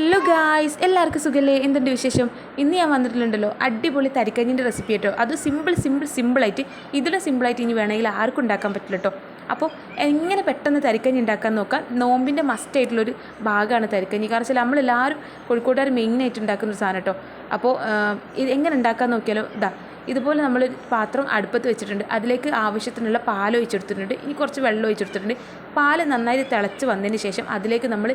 Hello guys, എല്ലാവർക്കും സുഖല്ലേ? എന്തുണ്ട് വിശേഷം? ഇന്ന് ഞാൻ വന്നിട്ടുണ്ടല്ലോ അടിപൊളി തരിക്കഞ്ഞിൻ്റെ റെസിപ്പി കേട്ടോ. അത് സിമ്പിളായിട്ട് ഇതിലും സിമ്പിളായിട്ട് ഇനി വേണമെങ്കിൽ ആർക്കും ഉണ്ടാക്കാൻ പറ്റില്ല കേട്ടോ. അപ്പോൾ എങ്ങനെ പെട്ടെന്ന് തരിക്കഞ്ഞി ഉണ്ടാക്കാൻ നോക്കാം. നോമ്പിൻ്റെ മസ്റ്റായിട്ടുള്ളൊരു ഭാഗമാണ് തരിക്കഞ്ഞി. കാരണം വെച്ചാൽ നമ്മളെല്ലാവരും കോഴിക്കോട്ടുകാർ മെയിനായിട്ട് ഉണ്ടാക്കുന്നൊരു സാധനം കേട്ടോ. അപ്പോൾ ഇത് എങ്ങനെ ഉണ്ടാക്കാൻ നോക്കിയാലോ, ഇതുപോലെ നമ്മൾ പാത്രം അടുപ്പത്ത് വെച്ചിട്ടുണ്ട്. അതിലേക്ക് ആവശ്യത്തിനുള്ള പാൽ ഒഴിച്ചെടുത്തിട്ടുണ്ട്. ഇനി കുറച്ച് വെള്ളം ഒഴിച്ചെടുത്തിട്ടുണ്ട്. പാല് നന്നായി തിളച്ച് വന്നതിന് ശേഷം അതിലേക്ക് നമ്മൾ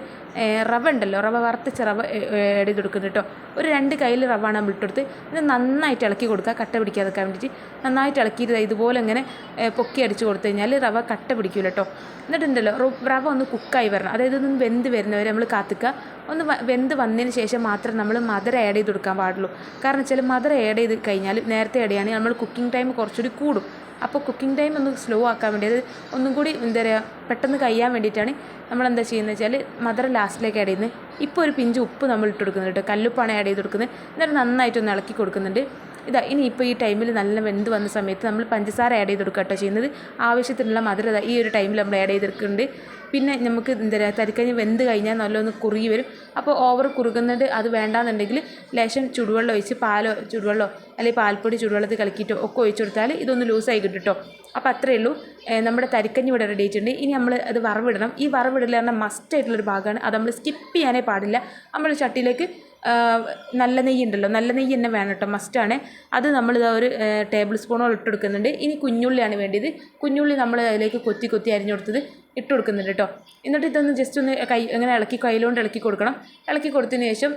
റവ ഉണ്ടല്ലോ, റവ വറുത്തിച്ച റവ ആഡ് ചെയ്ത് കൊടുക്കുന്നുണ്ട് കേട്ടോ. ഒരു 2 കയ്യിൽ റവ നമ്മൾ ഇട്ടെടുത്ത് ഇത് നന്നായിട്ട് ഇളക്കി കൊടുക്കുക, കട്ട പിടിക്കാതെക്കാൻ വേണ്ടിയിട്ട്. നന്നായിട്ട് ഇളക്കിയിട്ട് ഇതുപോലെ ഇങ്ങനെ പൊക്കി അടിച്ച് കൊടുത്തു കഴിഞ്ഞാൽ റവ കട്ട പിടിക്കില്ല കേട്ടോ. എന്നിട്ടുണ്ടല്ലോ റവ ഒന്ന് കുക്കായി വരണം, അതായത് ഒന്ന് വെന്ത് വരുന്നവരെ നമ്മൾ കാത്തുക്കുക. ഒന്ന് വെന്ത് വന്നതിന് ശേഷം മാത്രം നമ്മൾ മധുരം ആഡ് ചെയ്ത് കൊടുക്കാൻ പാടുള്ളൂ. കാരണം വെച്ചാൽ മധുരം ആഡ് ചെയ്ത് കഴിഞ്ഞാൽ നേരത്തെ ആഡ് ചെയ്യുകയാണെങ്കിൽ നമ്മൾ കുക്കിംഗ് ടൈം കുറച്ചുകൂടി കൂടും. അപ്പോൾ കുക്കിംഗ് ടൈം ഒന്ന് സ്ലോ ആക്കാൻ വേണ്ടി, അത് ഒന്നും കൂടി എന്താ പറയുക പെട്ടെന്ന് കഴിയാൻ വേണ്ടിയിട്ടാണ് നമ്മളെന്താ ചെയ്യുന്നത് വെച്ചാൽ മധുരം ലാസ്റ്റിലേക്ക് ആഡ് ചെയ്യുന്നത്. ഇപ്പോൾ ഒരു പിഞ്ച് ഉപ്പ് നമ്മൾ ഇട്ട് കൊടുക്കുന്നുണ്ട്, കല്ലുപ്പാണ് ആഡ് ചെയ്ത് കൊടുക്കുന്നത്. എന്നിട്ട് നന്നായിട്ടൊന്ന് ഇളക്കി കൊടുക്കുന്നുണ്ട്. ഇനി ഇപ്പോൾ ഈ ടൈമിൽ നല്ല വെന്ത് വന്ന സമയത്ത് നമ്മൾ പഞ്ചസാര ആഡ് ചെയ്ത് കൊടുക്കുക കേട്ടോ ചെയ്യുന്നത്. ആവശ്യത്തിനുള്ള മധുരം ഈ ഒരു ടൈമിൽ നമ്മൾ ആഡ് ചെയ്തെടുക്കുന്നുണ്ട്. പിന്നെ നമുക്ക് എന്താ പറയുക തരിക്കഞ്ഞി വെന്ത് കഴിഞ്ഞാൽ നല്ലൊന്ന് കുറുകി വരും. അപ്പോൾ ഓവർ കുറുകുന്നത് അത് വേണ്ടാന്നുണ്ടെങ്കിൽ ലേശം ചുടുവെള്ളം ഒഴിച്ച് ചുടുവെള്ളമോ അല്ലെങ്കിൽ പാൽപ്പൊടി ചുടുവെള്ളത്തിൽ കലക്കിയിട്ടോ ഒക്കെ ഒഴിച്ചു കൊടുത്താൽ ഇതൊന്ന് ലൂസായി കിട്ടും കേട്ടോ. അപ്പോൾ അത്രയേ ഉള്ളൂ. നമ്മുടെ തരിക്കഞ്ഞി ഇവിടെ റെഡി ആയിട്ടുണ്ട്. ഇനി നമ്മൾ അത് വറവിടണം. ഈ വറവിടൽ പറഞ്ഞാൽ മസ്റ്റായിട്ടുള്ളൊരു ഭാഗമാണ്. അത് നമ്മൾ സ്കിപ്പ് ചെയ്യാനേ പാടില്ല. നമ്മൾ ചട്ടിയിലേക്ക് നല്ല നെയ്യ് ഉണ്ടല്ലോ, നല്ല നെയ്യ് തന്നെ വേണം കേട്ടോ, മസ്റ്റാണ്. അത് നമ്മളിതാ ഒരു ടേബിൾ സ്പൂണോളം ഇട്ട് കൊടുക്കുന്നുണ്ട്. ഇനി കുഞ്ഞുള്ളിയാണ് വേണ്ടത്. കുഞ്ഞുള്ളി നമ്മൾ അതിലേക്ക് കൊത്തി അരിഞ്ഞു കൊടുത്തത് ഇട്ട് കൊടുക്കുന്നുണ്ട് കേട്ടോ. എന്നിട്ട് ഇതൊന്ന് ജസ്റ്റ് ഒന്ന് ഇങ്ങനെ കയ്യിലോണ്ട് ഇളക്കി കൊടുക്കണം. ഇളക്കി കൊടുത്തതിന് ശേഷം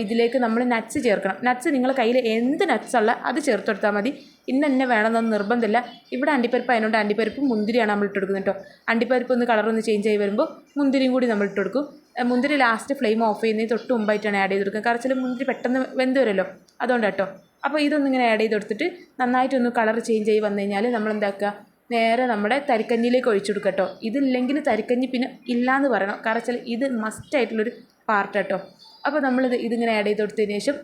ഇതിലേക്ക് നമ്മൾ നട്ട്സ് ചേർക്കണം. നട്ട്സ് നിങ്ങളുടെ കയ്യിൽ എന്ത് നട്ട്സുള്ള അത് ചേർത്ത് കൊടുത്താൽ മതി. ഇന്നെ വേണമെന്നൊന്നും നിർബന്ധമില്ല. ഇവിടെ അണ്ടിപ്പരിപ്പ് അതിനോട് അണ്ടിപ്പരിപ്പും മുന്തിരിയാണ് നമ്മൾ ഇട്ട് കൊടുക്കുന്നത് കേട്ടോ. അണ്ടിപ്പരിപ്പ് ഒന്ന് കളറൊന്ന് ചേഞ്ച് ആയി വരുമ്പോൾ മുന്തിരിയും കൂടി നമ്മൾ ഇട്ട് കൊടുക്കും. മുന്തിരി ലാസ്റ്റ് ഫ്ലെയിം ഓഫ് ചെയ്യുന്നതിന് തൊട്ട് മുമ്പായിട്ടാണ് ആഡ് ചെയ്ത് കൊടുക്കുക. കാരണം ചില മുന്തിരി പെട്ടെന്ന് വെന്ത് വരുമല്ലോ, അതുകൊണ്ട് കേട്ടോ. അപ്പോൾ ഇതൊന്നിങ്ങനെ ആഡ് ചെയ്ത് കൊടുത്തിട്ട് നന്നായിട്ടൊന്ന് കളർ ചേഞ്ച് ആയി വന്നു കഴിഞ്ഞാൽ നമ്മൾ എന്താക്കുക, നേരെ നമ്മുടെ തരിക്കഞ്ഞിയിലേക്ക് ഒഴിച്ചു കൊടുക്കുക കേട്ടോ. ഇതില്ലെങ്കിൽ തരിക്കഞ്ഞി പിന്നെ ഇല്ലയെന്ന് പറയണം. കാരണം വെച്ചാൽ ഇത് മസ്റ്റായിട്ടുള്ളൊരു പാർട്ട് കേട്ടോ. അപ്പോൾ ഇതിങ്ങനെ ആഡ് ചെയ്ത് കൊടുത്തതിന് ശേഷം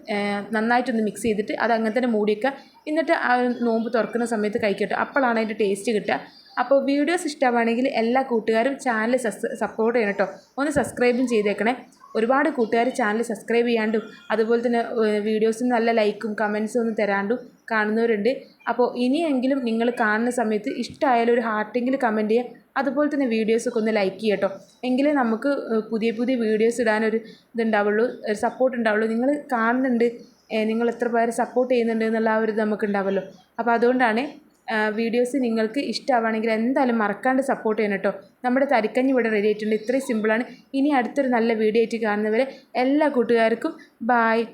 നന്നായിട്ടൊന്ന് മിക്സ് ചെയ്തിട്ട് അത് അങ്ങനെ തന്നെ മൂടി വയ്ക്കുക. എന്നിട്ട് ആ നോമ്പ് തുറക്കുന്ന സമയത്ത് കഴിക്കട്ടോ. അപ്പോഴാണ് അതിൻ്റെ ടേസ്റ്റ് കിട്ടുക. അപ്പോൾ വീഡിയോസ് ഇഷ്ടമാണെങ്കിൽ എല്ലാ കൂട്ടുകാരും ചാനൽ സപ്പോർട്ട് ചെയ്യണം കേട്ടോ. ഒന്ന് സബ്സ്ക്രൈബും ചെയ്തേക്കണേ. ഒരുപാട് കൂട്ടുകാർ ചാനൽ സബ്സ്ക്രൈബ് ചെയ്യാണ്ടും അതുപോലെ തന്നെ വീഡിയോസിന് നല്ല ലൈക്കും കമൻസും ഒന്നും തരാണ്ടും കാണുന്നവരുണ്ട്. അപ്പോൾ ഇനിയെങ്കിലും നിങ്ങൾ കാണുന്ന സമയത്ത് ഇഷ്ടമായാലും ഒരു ഹാർട്ടെങ്കിലും കമൻറ്റ് ചെയ്യുക. അതുപോലെ തന്നെ വീഡിയോസൊക്കെ ഒന്ന് ലൈക്ക് ചെയ്യുക കേട്ടോ. എങ്കിലേ നമുക്ക് പുതിയ വീഡിയോസ് ഇടാനൊരു ഇതുണ്ടാവുള്ളൂ, ഒരു സപ്പോർട്ട് ഉണ്ടാവുള്ളൂ. നിങ്ങൾ കാണുന്നുണ്ട്, നിങ്ങൾ എത്ര പേര് സപ്പോർട്ട് ചെയ്യുന്നുണ്ട് എന്നുള്ള ആ ഒരു ഇത് നമുക്ക് ഉണ്ടാവുമല്ലോ. അപ്പോൾ അതുകൊണ്ടാണ് വീഡിയോസ് നിങ്ങൾക്ക് ഇഷ്ടമാവുകയാണെങ്കിൽ എന്തായാലും മറക്കാണ്ട് സപ്പോർട്ട് ചെയ്യണം കേട്ടോ. നമ്മുടെ തരിക്കഞ്ഞി ഇവിടെ റെഡി ആയിട്ടുണ്ട്. ഇത്രയും സിമ്പിളാണ്. ഇനി അടുത്തൊരു നല്ല വീഡിയോ ആയിട്ട് കാണുന്നവരെ എല്ലാ കൂട്ടുകാർക്കും ബായ്.